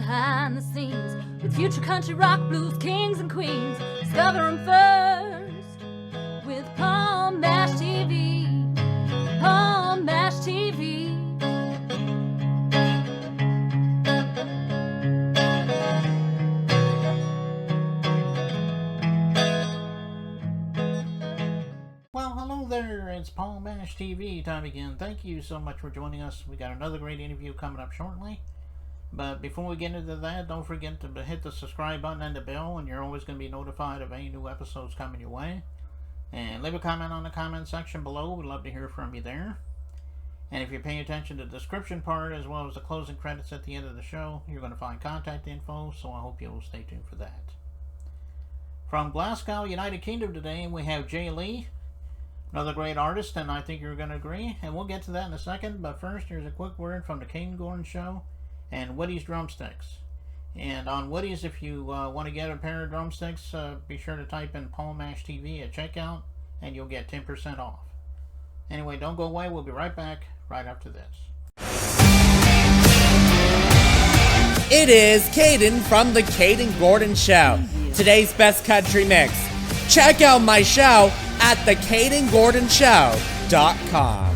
behind the scenes with future country rock blues kings and queens. Discover them first with Palm Bash TV. Palm Bash TV. Well, hello there. It's Palm Bash TV time again. Thank you so much for joining us. We got another great interview coming up shortly. But before we get into that, don't forget to hit the subscribe button and the bell, and you're always going to be notified of any new episodes coming your way. And leave a comment on the comment section below. We'd love to hear from you there. And if you're paying attention to the description part as well as the closing credits at the end of the show, you're going to find contact info, so I hope you'll stay tuned for that. From Glasgow, United Kingdom today, we have Jay Lee, another great artist, and I think you're going to agree. And we'll get to that in a second, but first, here's a quick word from the Caden Gordon Show and Woody's Drumsticks. And on Woody's, if you want to get a pair of drumsticks, be sure to type in Palm Bash TV at checkout, and you'll get 10% off. Anyway, don't go away. We'll be right back right after this. It is Caden from the Caden Gordon Show. Today's best country mix. Check out my show at thecadengordonshow.com.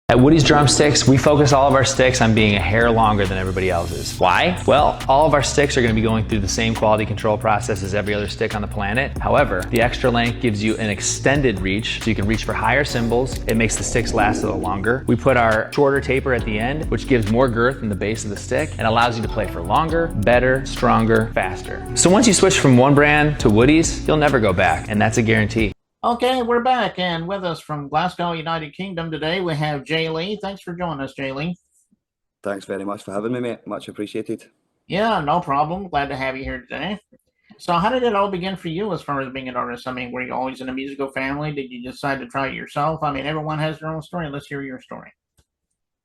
At Woody's Drumsticks, we focus all of our sticks on being a hair longer than everybody else's. Why? Well, all of our sticks are going to be going through the same quality control process as every other stick on the planet. However, the extra length gives you an extended reach, so you can reach for higher cymbals. It makes the sticks last a little longer. We put our shorter taper at the end, which gives more girth in the base of the stick and allows you to play for longer, better, stronger, faster. So once you switch from one brand to Woody's, you'll never go back, and that's a guarantee. Okay, we're back, and with us from Glasgow, United Kingdom today, we have Jay Lee. Thanks for joining us, Jay Lee. Thanks very much for having me, mate. Much appreciated. Yeah, no problem. Glad to have you here today. So how did it all begin for you as far as being an artist? I mean, were you always in a musical family? Did you decide to try it yourself? I mean, everyone has their own story. Let's hear your story.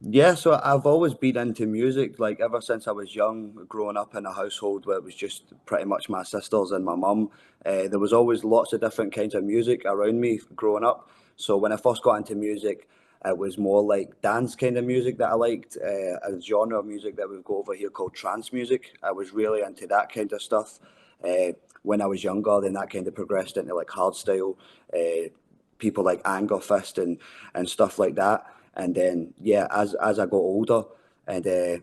Yeah, so I've always been into music, like ever since I was young, growing up in a household where it was just pretty much my sisters and my mum. There was always lots of different kinds of music around me growing up. So when I first got into music, it was more like dance kind of music that I liked, a genre of music that we've got over here called trance music. I was really into that kind of stuff. When I was younger, then that kind of progressed into like hardstyle, people like Anger Fist and stuff like that. And then, yeah, as I got older and,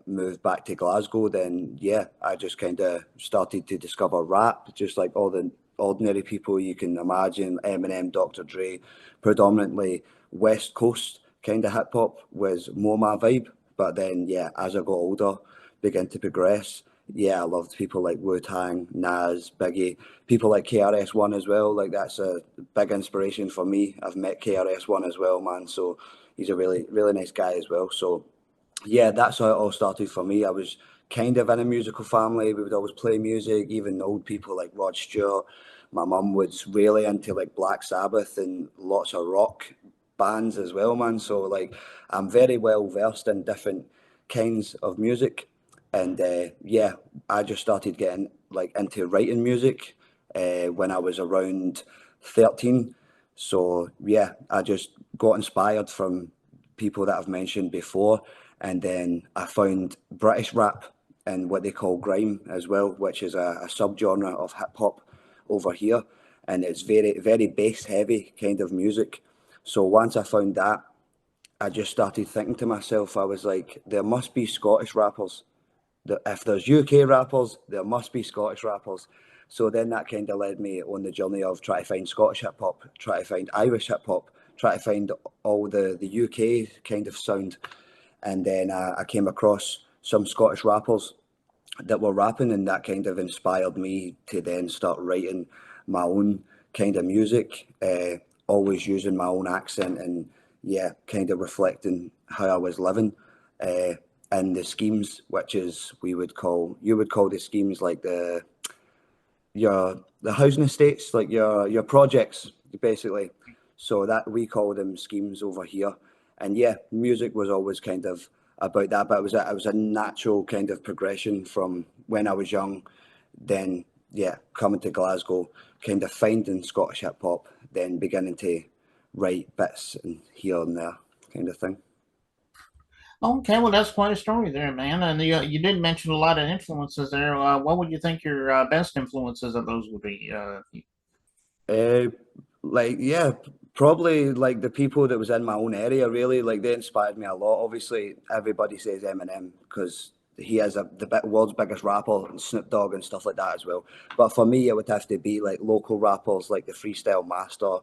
moved back to Glasgow, then, yeah, I just kind of started to discover rap, just like all the ordinary people you can imagine. Eminem, Dr. Dre, predominantly West Coast kind of hip-hop was more my vibe. But then, yeah, as I got older, began to progress. Yeah, I loved people like Wu-Tang, Nas, Biggie, people like KRS-One as well. Like, that's a big inspiration for me. I've met KRS-One as well, man. So he's a really, really nice guy as well. So, yeah, that's how it all started for me. I was kind of in a musical family. We would always play music, even old people like Rod Stewart. My mum was really into like Black Sabbath and lots of rock bands as well, man. So, like, I'm very well versed in different kinds of music. And yeah, I just started getting like into writing music when I was around 13. So yeah, I just got inspired from people that I've mentioned before. And then I found British rap and what they call grime as well, which is a subgenre of hip hop over here. And it's very, very bass heavy kind of music. So once I found that, I just started thinking to myself, I was like, there must be Scottish rappers. If there's UK rappers, there must be Scottish rappers. So then that kind of led me on the journey of trying to find Scottish hip hop, try to find Irish hip hop, try to find all the UK kind of sound. And then I came across some Scottish rappers that were rapping, and that kind of inspired me to then start writing my own kind of music, always using my own accent and, yeah, kind of reflecting how I was living. And the schemes, which is you would call the schemes like the housing estates, like your projects, basically. So that we call them schemes over here. And yeah, music was always kind of about that, but it was a natural kind of progression from when I was young, then yeah, coming to Glasgow, kind of finding Scottish hip hop, then beginning to write bits and here and there kind of thing. Okay, well, that's quite a story there, man. And you did mention a lot of influences there. What would you think your best influences of those would be? Uh, like yeah, probably like the people that was in my own area. Really, like they inspired me a lot. Obviously, everybody says Eminem because he is world's biggest rapper, and Snoop Dogg and stuff like that as well. But for me, it would have to be like local rappers like the Freestyle Master,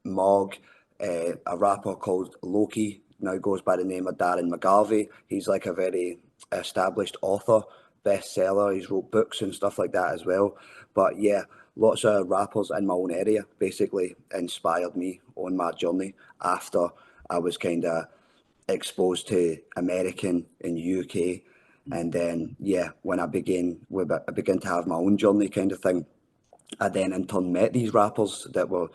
Mog, a rapper called Loki now goes by the name of Darren McGarvey. He's like a very established author, bestseller. He's wrote books and stuff like that as well. But yeah, lots of rappers in my own area basically inspired me on my journey after I was kind of exposed to American and UK. And then, yeah, when I began to have my own journey kind of thing, I then in turn met these rappers that were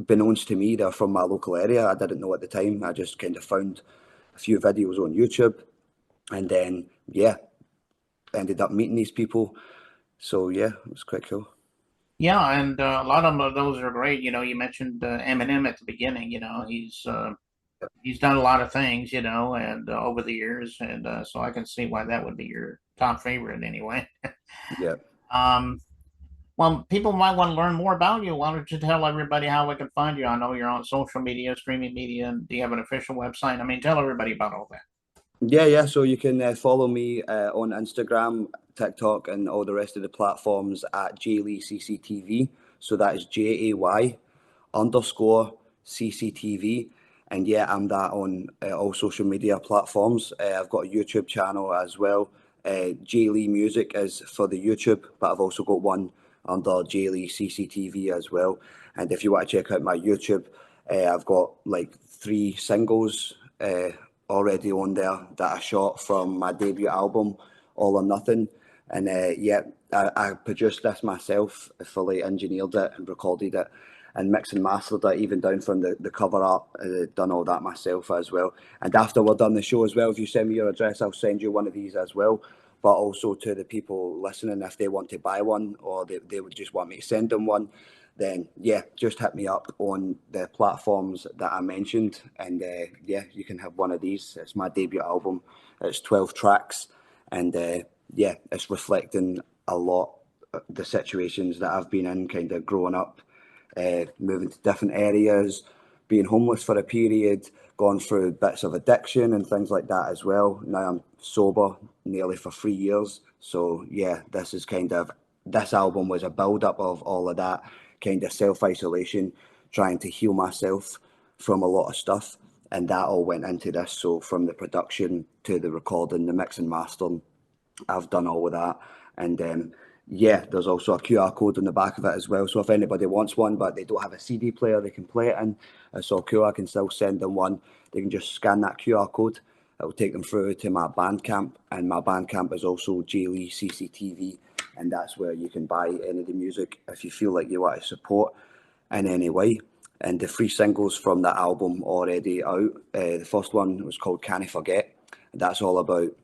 beknownst to me. They're from my local area. I didn't know at the time. I just kind of found a few videos on YouTube, and then yeah, ended up meeting these people. So yeah, it was quite cool. Yeah, and a lot of those are great. You mentioned Eminem at the beginning. He's done a lot of things, and over the years, and so I can see why that would be your top favorite anyway. Yeah. Um, well, people might want to learn more about you. Why don't you tell everybody how we can find you? I know you're on social media, streaming media, and do you have an official website? I mean, tell everybody about all that. Yeah. So you can follow me on Instagram, TikTok, and all the rest of the platforms at JayleeCCTV. So that is JAY_CCTV. And yeah, I'm that on all social media platforms. I've got a YouTube channel as well. Jaylee Music is for the YouTube, but I've also got one under Jaylee CCTV as well. And if you want to check out my YouTube, I've got like 3 singles already on there that I shot from my debut album, All or Nothing. And yeah, I produced this myself, fully engineered it and recorded it and mixed and mastered it, even down from the cover art, done all that myself as well. And after we're done the show as well, if you send me your address, I'll send you one of these as well. But also to the people listening, if they want to buy one or they would just want me to send them one, then yeah, just hit me up on the platforms that I mentioned, and yeah, you can have one of these. It's my debut album. It's 12 tracks, and yeah, it's reflecting a lot the situations that I've been in, kind of growing up, moving to different areas, being homeless for a period, gone through bits of addiction and things like that as well. Now I'm sober nearly for 3 years. So yeah, this album was a build up of all of that kind of self isolation, trying to heal myself from a lot of stuff. And that all went into this. So from the production to the recording, the mix and mastering, I've done all of that. And yeah, there's also a QR code on the back of it as well. So if anybody wants one, but they don't have a CD player they can play it in, it's all cool. I can still send them one. They can just scan that QR code. It'll take them through to my Bandcamp, and my Bandcamp is also Jaylee CCTV, and that's where you can buy any of the music if you feel like you want to support in any way. And the 3 singles from that album already out. The first one was called Can I Forget. That's all about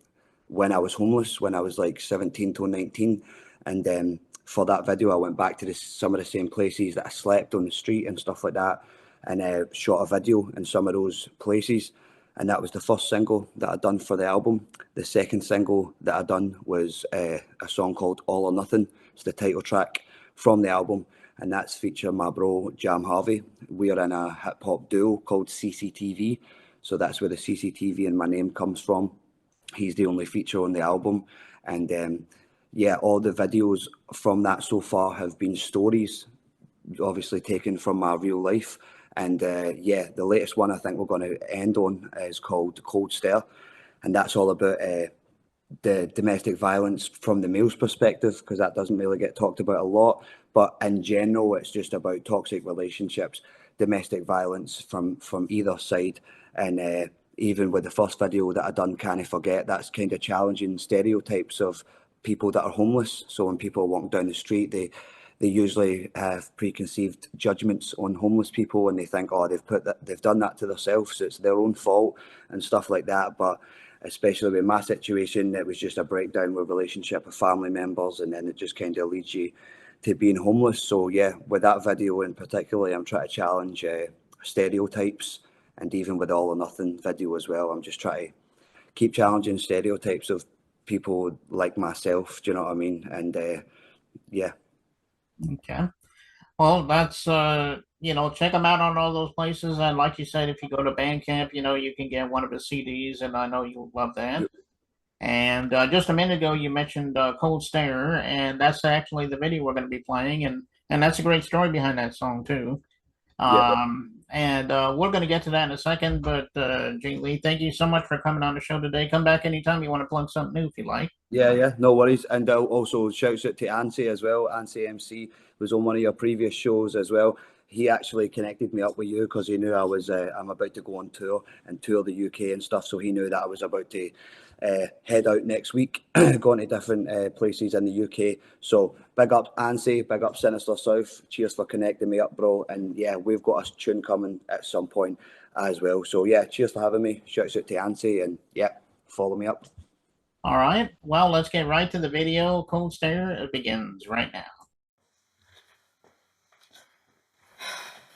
when I was homeless, when I was like 17 to 19. And for that video, I went back to some of the same places that I slept on the street and stuff like that, and shot a video in some of those places. And that was the first single that I done for the album. The second single that I done was a song called All or Nothing. It's the title track from the album, and that's featuring my bro Jam Harvey. We are in a hip hop duo called CCTV, so that's where the CCTV and my name comes from. He's the only feature on the album, and yeah, all the videos from that so far have been stories, obviously taken from my real life. And yeah, the latest one I think we're going to end on is called Cold Stare, and that's all about the domestic violence from the male's perspective, because that doesn't really get talked about a lot. But in general, it's just about toxic relationships, domestic violence from either side. And even with the first video that I done, Can I Forget, that's kind of challenging stereotypes of people that are homeless. So when people walk down the street, they usually have preconceived judgments on homeless people, and they think, oh, they've done that to themselves, so it's their own fault and stuff like that. But especially with my situation, it was just a breakdown with relationship with family members, and then it just kind of leads you to being homeless. So yeah, with that video in particular, I'm trying to challenge stereotypes, and even with All or Nothing video as well, I'm just trying to keep challenging stereotypes of people like myself. Do you know what I mean? And yeah. Okay. Well, that's check them out on all those places. And like you said, if you go to Bandcamp, you can get one of his CDs, and I know you'll love that. And just a minute ago, you mentioned Cold Stare, and that's actually the video we're going to be playing, and that's a great story behind that song too. And we're going to get to that in a second. But Jay Lee, thank you so much for coming on the show today. Come back anytime you want to plug something new if you like. Yeah, no worries. And also shouts out to Ansi as well. Ansi MC was on one of your previous shows as well. He actually connected me up with you because he knew I'm about to go on tour and tour the UK and stuff. So he knew that I was about to head out next week, going to different places in the UK. So big up Ansi, big up Sinister South. Cheers for connecting me up, bro. And yeah, we've got a tune coming at some point as well. So yeah, cheers for having me. Shouts out to Ansi, and yeah, follow me up. All right. Well, let's get right to the video. Cold Stare, it begins right now.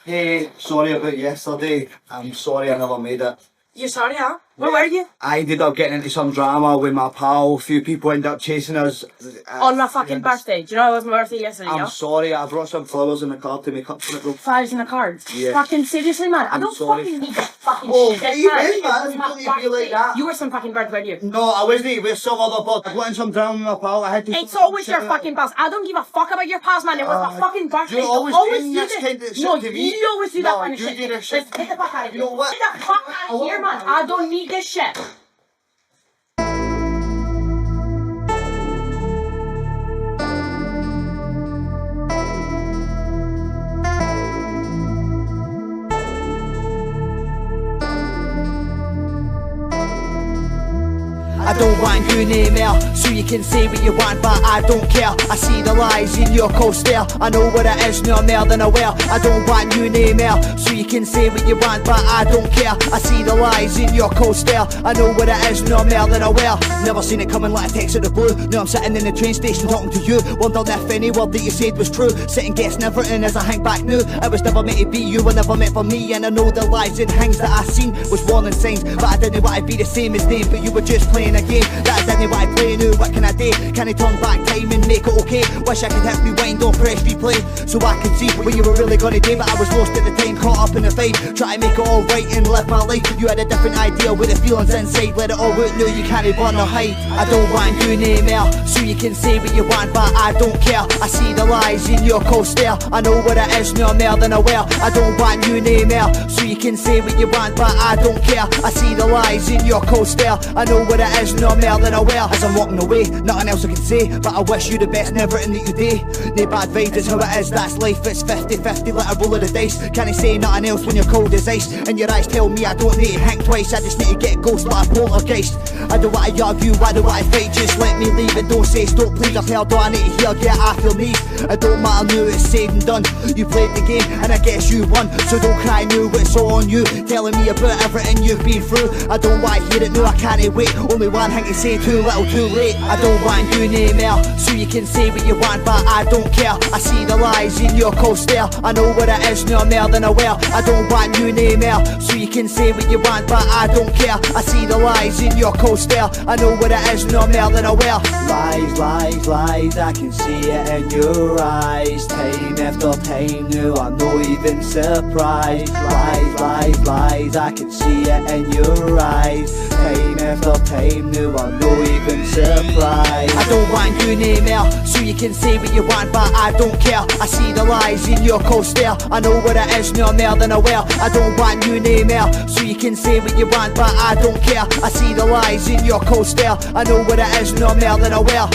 Hey, sorry about yesterday. I'm sorry I never made it. You sorry, huh? Where were you? I ended up getting into some drama with my pal. A few people ended up chasing us. On my fucking birthday. Do you know it was my birthday yesterday, I'm yeah? sorry, I brought some flowers in the car to make up for it, bro. Flowers in the cards? Yeah. Fucking seriously, man? I I'm don't sorry. fucking need that fucking Oh, shit. you man. mean, man? It was You my don't need to be like birthday. that. You were some fucking birthday, weren't you? No, I wasn't with some other bud. I got in some drama with my pal. I had to. It's always your fucking pals. I don't give a fuck about your pals, man. It was my fucking birthday. You're always doing do this this. kind of shit No, to me. you always do that No, kind of you shit. do this shit. Let's get the fuck out of here. You know what? Get the fuck out of here, man. I don't need this shit. I don't want you no more, so you can say what you want, but I don't care. I see the lies in your cold stare. I know what it is, no more than aware. I don't want you no more, so you can say what you want, but I don't care. I see the lies in your cold stare. I know what it is, no more than aware. Never seen it coming like a text out of the blue. Now I'm sitting in the train station talking to you, wondering if any word that you said was true. Sitting guessing everything as I hang back new. It was never meant to be, you were never meant for me. And I know the lies and things that I seen was warning signs, but I didn't want to be the same as them. But you were just playing a game that I didn't want to play. Now what can I do? Can I turn back time and make it okay? Wish I could hit rewind or press replay so I could see what you were really gonna do. But I was lost at the time, caught up in the fight, trying to make it all right and live my life. You had a different idea with the feelings inside. Let it all out, no you can't run or hide. I don't want you no more, so you can say what you want, but I don't care. I see the lies in your cold stare. I know what it is, no more than aware. I don't want you no more, so you can say what you want, but I don't care. I see the lies in your cold stare. I know what it is, no more than aware. As I'm walking away, nothing else I can say, but I wish you the best in everything that you do. No bad vibes, it's how it is, that's life. It's 50-50, let a roll of the dice. Can't say nothing else when you're cold as ice. And your eyes tell me I don't need to hang twice. I just need to get ghost like a poltergeist. I don't want to argue, I don't want to fight. Just let me leave it, don't say stop please. I've heard all I need to hear, yeah I feel need. It don't matter now, it's said and done. You played the game and I guess you won, so don't cry now, it's all on you. Telling me about everything you've been through. I don't want to hear it now, I can't wait. Only one thing to say, too little too late. I don't want you no more, so you can say what you want, but I don't care. I see the lies in your cold stare. I know what it is, no more than aware. I don't want you no more, so you can say what you want, but I don't care. I see the lies in your cold stare. I know what it is, no more than aware. Lies, lies, lies, I can see it in your eyes. Time after time, no, I'm not even surprised. Lies, lies, lies, I can see it in your eyes. Time after time, no, I'm not even surprised. I don't want you no more, so you can say what you want, but I don't care. I see the lies in your cold stare. I know what it is, no more than aware. I don't want you no more, so you can say what you want, but I don't care. I see the lies in your cold stare. I know what it is, no more than aware.